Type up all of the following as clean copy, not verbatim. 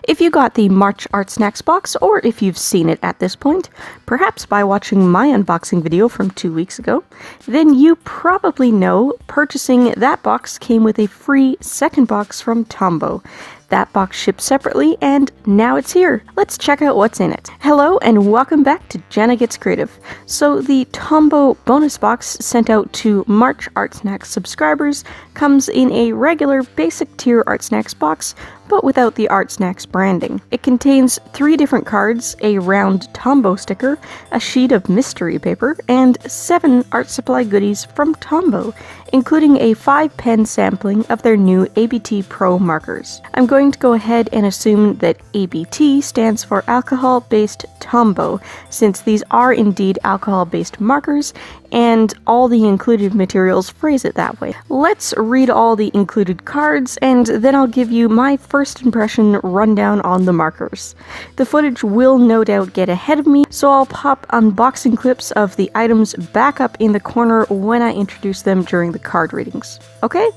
If you got the March ArtSnacks box, or if you've seen it at this point, perhaps by watching my unboxing video from 2 weeks ago, then you probably know purchasing that box came with a free second box from Tombow. That box shipped separately, and now it's here. Let's check out what's in it. Hello, and welcome back to Jenna Gets Creative. So the Tombow bonus box sent out to March ArtSnacks subscribers comes in a regular basic tier ArtSnacks box, but without the ArtSnacks branding. It contains 3 different cards, a round Tombow sticker, a sheet of mystery paper, and 7 art supply goodies from Tombow, including a 5-pen sampling of their new ABT Pro markers. I'm going to go ahead and assume that ABT stands for alcohol-based Tombow, since these are indeed alcohol-based markers, and all the included materials phrase it that way. Let's read all the included cards, and then I'll give you my first impression rundown on the markers. The footage will no doubt get ahead of me, so I'll pop unboxing clips of the items back up in the corner when I introduce them during the card readings. Okay?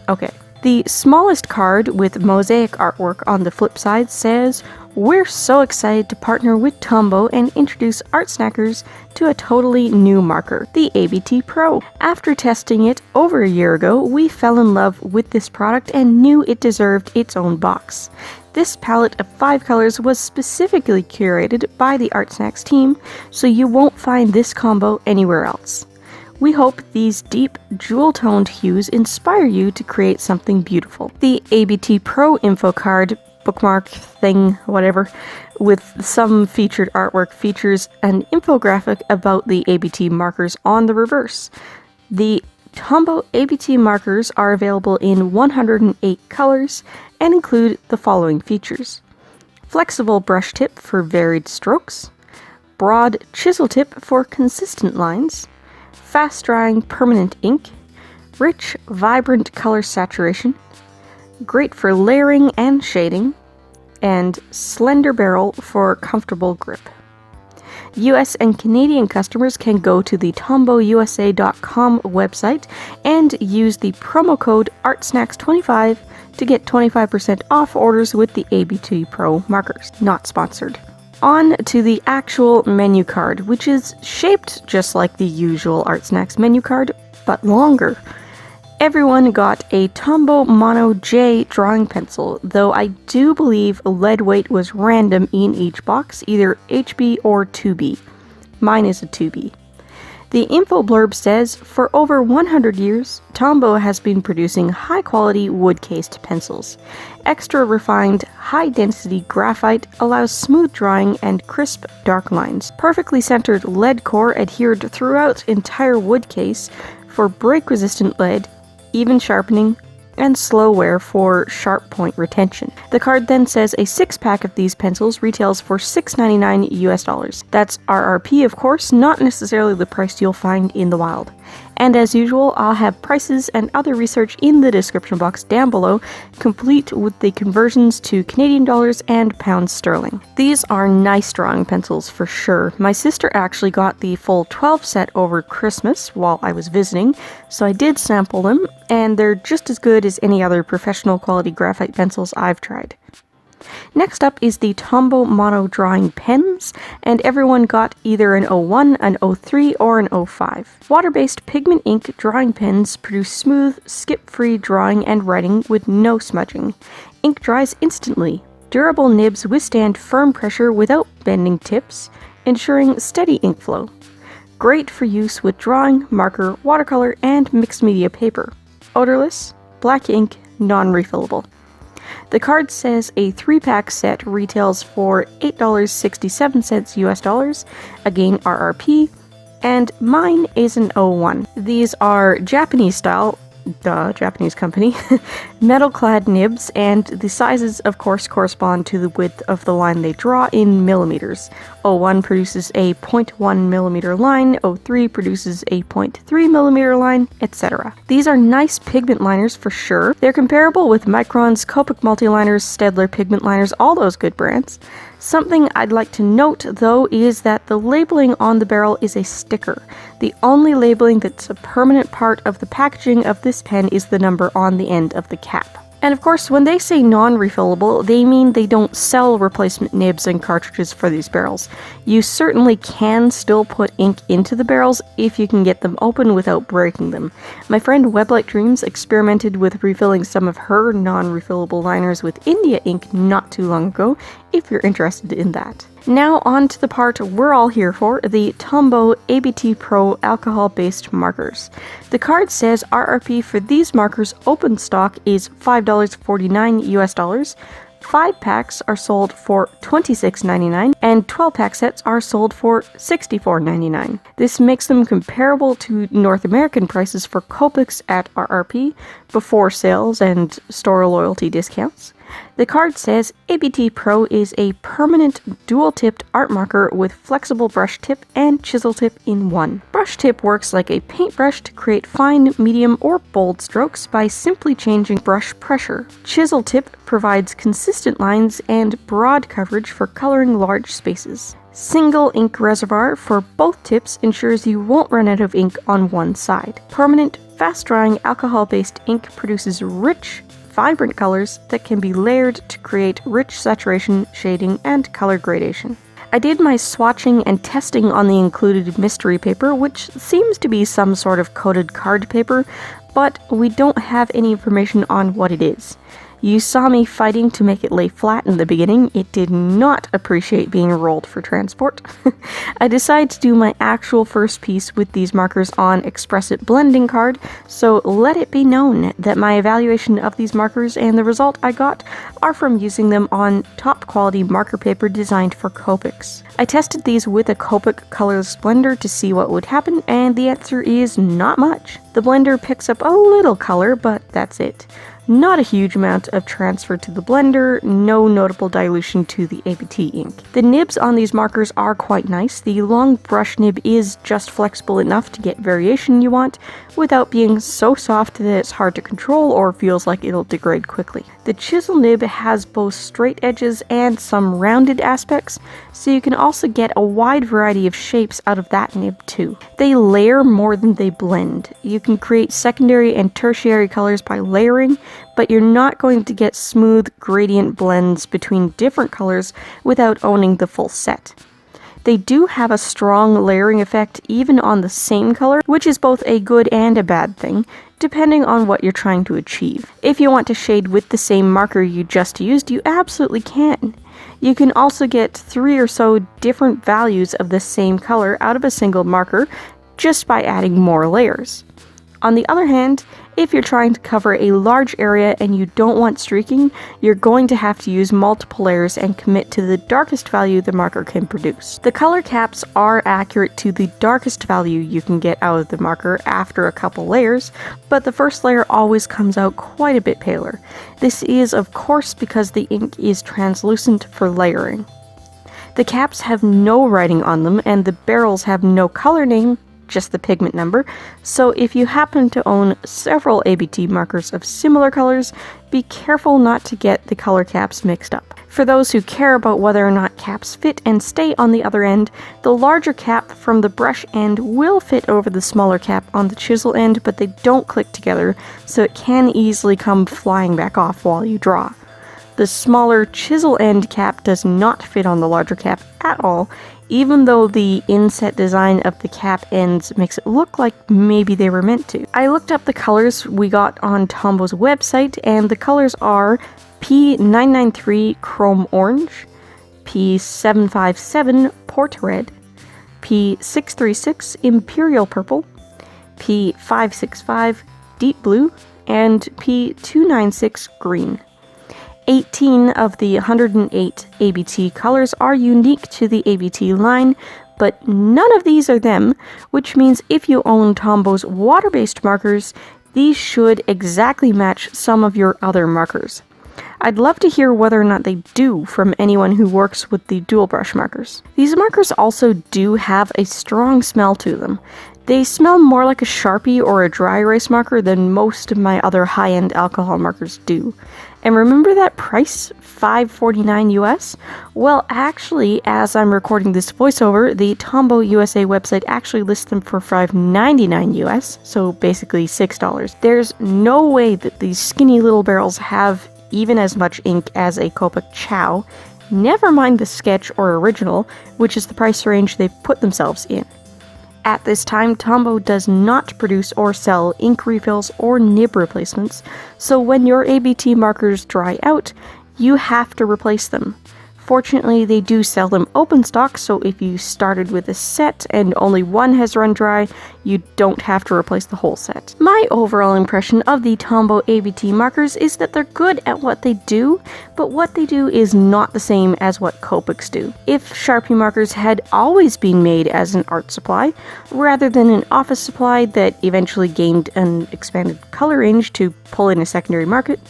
Okay. The smallest card with mosaic artwork on the flip side says, "We're so excited to partner with Tombow and introduce ArtSnackers to a totally new marker, the ABT Pro. After testing it over a year ago, we fell in love with this product and knew it deserved its own box. This palette of 5 colors was specifically curated by the ArtSnacks team, so you won't find this combo anywhere else. We hope these deep, jewel-toned hues inspire you to create something beautiful." The ABT Pro info card, bookmark thing, whatever, with some featured artwork features an infographic about the ABT markers on the reverse. The Tombow ABT markers are available in 108 colors and include the following features: flexible brush tip for varied strokes, broad chisel tip for consistent lines, fast-drying permanent ink, rich, vibrant color saturation, great for layering and shading, and slender barrel for comfortable grip. US and Canadian customers can go to the tombowusa.com website and use the promo code ArtSnacks25 to get 25% off orders with the ABT Pro markers. Not sponsored. On to the actual menu card, which is shaped just like the usual ArtSnacks menu card, but longer. Everyone got a Tombow Mono J drawing pencil, though I do believe lead weight was random in each box, either HB or 2B. Mine is a 2B. The info blurb says, "For over 100 years, Tombow has been producing high-quality wood-cased pencils. Extra refined, high-density graphite allows smooth drawing and crisp, dark lines. Perfectly centered lead core adhered throughout entire wood case for break-resistant lead, even sharpening, and slow wear for sharp point retention." The card then says a 6-pack of these pencils retails for $6.99 US. That's RRP, of course, not necessarily the price you'll find in the wild. And as usual, I'll have prices and other research in the description box down below, complete with the conversions to Canadian dollars and pounds sterling. These are nice drawing pencils for sure. My sister actually got the full 12 set over Christmas while I was visiting, so I did sample them, and they're just as good as any other professional quality graphite pencils I've tried. Next up is the Tombow Mono drawing pens, and everyone got either an 01, an 03, or an 05. Water-based pigment ink drawing pens produce smooth, skip-free drawing and writing with no smudging. Ink dries instantly. Durable nibs withstand firm pressure without bending tips, ensuring steady ink flow. Great for use with drawing, marker, watercolor, and mixed media paper. Odorless, black ink, non-refillable. The card says a 3-pack set retails for $8.67 US, again RRP, and mine is an 01. These are Japanese style, Japanese company, metal-clad nibs, and the sizes, of course, correspond to the width of the line they draw in millimeters. 01 produces a 0.1 millimeter line, 03 produces a 0.3 millimeter line, etc. These are nice pigment liners for sure. They're comparable with Micron's Copic multiliners, Staedtler pigment liners, all those good brands. Something I'd like to note, though, is that the labeling on the barrel is a sticker. The only labeling that's a permanent part of the packaging of this pen is the number on the end of the cap. And of course, when they say non-refillable, they mean they don't sell replacement nibs and cartridges for these barrels. You certainly can still put ink into the barrels if you can get them open without breaking them. My friend Weblight Dreams experimented with refilling some of her non-refillable liners with India ink not too long ago, if you're interested in that. Now on to the part we're all here for, the Tombow ABT Pro alcohol-based markers. The card says RRP for these markers open stock is $5.49 US. 5 packs are sold for $26.99 and 12 pack sets are sold for $64.99. This makes them comparable to North American prices for Copics at RRP before sales and store loyalty discounts. The card says ABT Pro is a permanent dual-tipped art marker with flexible brush tip and chisel tip in one. Brush tip works like a paintbrush to create fine, medium, or bold strokes by simply changing brush pressure. Chisel tip provides consistent lines and broad coverage for coloring large spaces. Single ink reservoir for both tips ensures you won't run out of ink on one side. Permanent, fast-drying alcohol-based ink produces rich, vibrant colors that can be layered to create rich saturation, shading, and color gradation. I did my swatching and testing on the included mystery paper, which seems to be some sort of coated card paper, but we don't have any information on what it is. You saw me fighting to make it lay flat in the beginning. It did not appreciate being rolled for transport. I decided to do my actual first piece with these markers on Express-It blending card, so let it be known that my evaluation of these markers and the result I got are from using them on top quality marker paper designed for Copics. I tested these with a Copic colorless blender to see what would happen, and the answer is not much. The blender picks up a little color, but that's it. Not a huge amount of transfer to the blender, no notable dilution to the ABT ink. The nibs on these markers are quite nice. The long brush nib is just flexible enough to get variation you want, without being so soft that it's hard to control or feels like it'll degrade quickly. The chisel nib has both straight edges and some rounded aspects, so you can also get a wide variety of shapes out of that nib too. They layer more than they blend. You can create secondary and tertiary colors by layering, but you're not going to get smooth gradient blends between different colors without owning the full set. They do have a strong layering effect even on the same color, which is both a good and a bad thing, depending on what you're trying to achieve. If you want to shade with the same marker you just used, you absolutely can. You can also get 3 or so different values of the same color out of a single marker just by adding more layers. On the other hand, if you're trying to cover a large area and you don't want streaking, you're going to have to use multiple layers and commit to the darkest value the marker can produce. The color caps are accurate to the darkest value you can get out of the marker after a couple layers, but the first layer always comes out quite a bit paler. This is, of course, because the ink is translucent for layering. The caps have no writing on them, and the barrels have no color name, just the pigment number, so if you happen to own several ABT markers of similar colors, be careful not to get the color caps mixed up. For those who care about whether or not caps fit and stay on the other end, the larger cap from the brush end will fit over the smaller cap on the chisel end, but they don't click together, so it can easily come flying back off while you draw. The smaller chisel end cap does not fit on the larger cap at all, even though the inset design of the cap ends makes it look like maybe they were meant to. I looked up the colors we got on Tombow's website, and the colors are P993 Chrome Orange, P757 Port Red, P636 Imperial Purple, P565 Deep Blue, and P296 Green. 18 of the 108 ABT colors are unique to the ABT line, but none of these are them, which means if you own Tombow's water-based markers, these should exactly match some of your other markers. I'd love to hear whether or not they do from anyone who works with the dual brush markers. These markers also do have a strong smell to them. They smell more like a Sharpie or a dry erase marker than most of my other high-end alcohol markers do. And remember that price, $5.49 US? Well, actually, as I'm recording this voiceover, the Tombow USA website actually lists them for $5.99 US, so basically $6. There's no way that these skinny little barrels have even as much ink as a Copic Chow, never mind the sketch or original, which is the price range they've put themselves in. At this time, Tombow does not produce or sell ink refills or nib replacements, so when your ABT markers dry out, you have to replace them. Fortunately, they do sell them open stock, so if you started with a set and only one has run dry, you don't have to replace the whole set. My overall impression of the Tombow ABT markers is that they're good at what they do, but what they do is not the same as what Copics do. If Sharpie markers had always been made as an art supply, rather than an office supply that eventually gained an expanded color range to pull in a secondary market,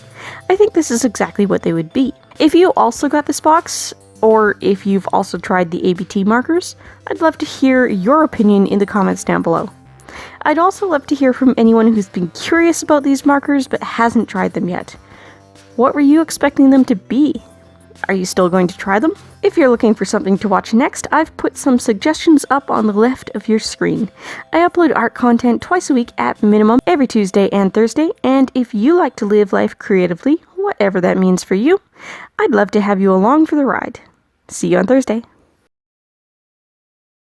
I think this is exactly what they would be. If you also got this box, or if you've also tried the ABT markers, I'd love to hear your opinion in the comments down below. I'd also love to hear from anyone who's been curious about these markers but hasn't tried them yet. What were you expecting them to be? Are you still going to try them? If you're looking for something to watch next, I've put some suggestions up on the left of your screen. I upload art content twice a week at minimum, every Tuesday and Thursday, and if you like to live life creatively, whatever that means for you, I'd love to have you along for the ride. See you on Thursday.